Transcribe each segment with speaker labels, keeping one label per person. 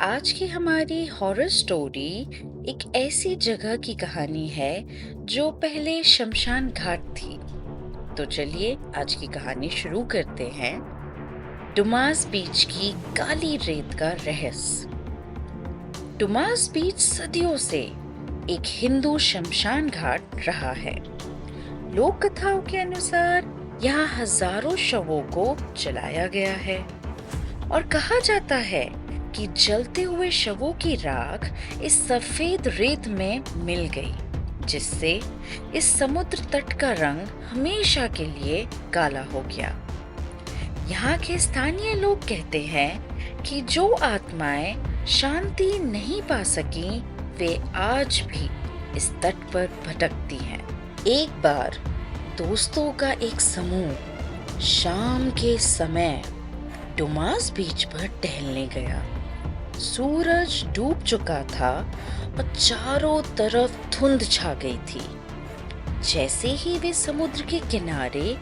Speaker 1: आज की हमारी हॉरर स्टोरी एक ऐसी जगह की कहानी है जो पहले शमशान घाट थी। तो चलिए आज की कहानी शुरू करते हैं। डुमास बीच की काली रेत का रहस्य। डुमास बीच सदियों से एक हिंदू शमशान घाट रहा है। लोक कथाओं के अनुसार यहाँ हजारों शवों को जलाया गया है और कहा जाता है कि जलते हुए शवों की राख इस सफेद रेत में मिल गई, जिससे इस समुद्र तट का रंग हमेशा के लिए काला हो गया। यहाँ के स्थानीय लोग कहते हैं कि जो आत्माएं शांति नहीं पा सकी वे आज भी इस तट पर भटकती हैं। एक बार दोस्तों का एक समूह शाम के समय डुमास बीच पर टहलने गया। सूरज डूब चुका था और चारों तरफ धुंध छा गई थी। जैसे ही वे समुद्र के किनारे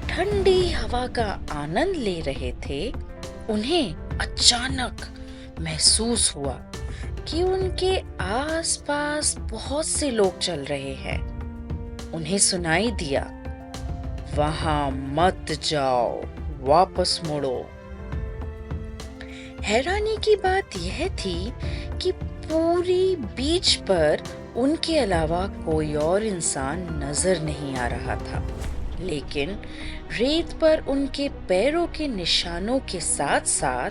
Speaker 1: ठंडी हवा का आनंद ले रहे थे, उन्हें अचानक महसूस हुआ कि उनके आसपास बहुत से लोग चल रहे हैं। उन्हें सुनाई दिया, वहां मत जाओ, वापस मुड़ो। हैरानी की बात यह थी कि पूरी बीच पर उनके अलावा कोई और इंसान नजर नहीं आ रहा था, लेकिन रेत पर उनके पैरों के निशानों के साथ साथ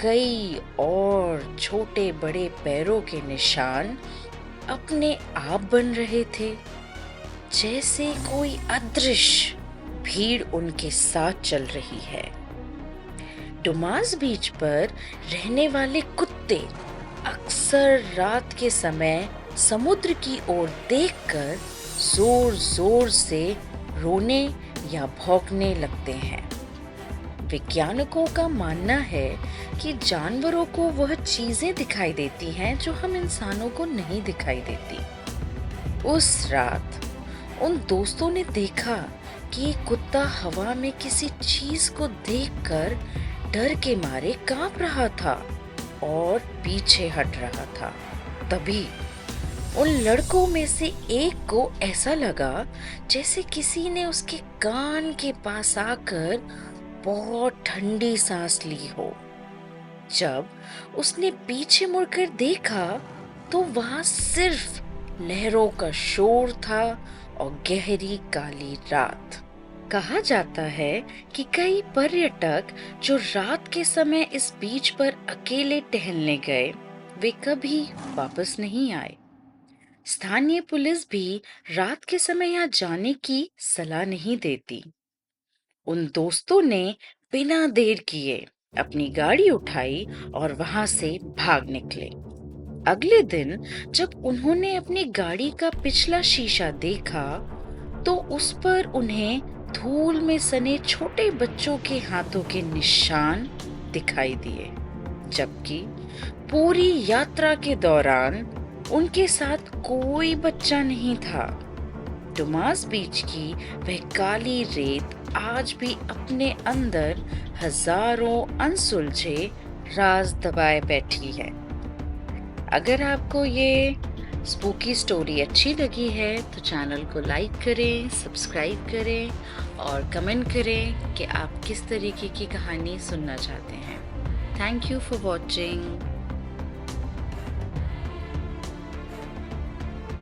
Speaker 1: कई और छोटे बड़े पैरों के निशान अपने आप बन रहे थे, जैसे कोई अदृश्य भीड़ उनके साथ चल रही है। डुमास बीच पर रहने वाले कुत्ते अक्सर रात के समय समुद्र की ओर देखकर जोर जोर से रोने या भौंकने लगते हैं। वैज्ञानिकों का मानना है कि जानवरों को वह चीजें दिखाई देती हैं जो हम इंसानों को नहीं दिखाई देती। उस रात उन दोस्तों ने देखा कि एक कुत्ता हवा में किसी चीज को देखकर डर के मारे कांप रहा था और पीछे हट रहा था। तभी उन लड़कों में से एक को ऐसा लगा जैसे किसी ने उसके कान के पास आकर बहुत ठंडी सांस ली हो। जब उसने पीछे मुड़कर देखा तो वहां सिर्फ लहरों का शोर था और गहरी काली रात। कहा जाता है कि कई पर्यटक जो रात के समय इस बीच पर अकेले टहलने गए, वे कभी वापस नहीं आए। स्थानीय पुलिस भी रात के समय यहाँ जाने की सलाह नहीं देती। उन दोस्तों ने बिना देर किए अपनी गाड़ी उठाई और वहां से भाग निकले। अगले दिन जब उन्होंने अपनी गाड़ी का पिछला शीशा देखा तो उस पर उन्हें धूल में सने छोटे बच्चों के हाथों के निशान दिखाई दिए, जबकि पूरी यात्रा के दौरान उनके साथ कोई बच्चा नहीं था। डुमास बीच की वह काली रेत आज भी अपने अंदर हजारों अनसुलझे राज दबाए बैठी है। अगर आपको ये स्पूकी स्टोरी अच्छी लगी है तो चैनल को लाइक करें, सब्सक्राइब करें और कमेंट करें कि आप किस तरीके की कहानी सुनना चाहते हैं। Thank you for watching.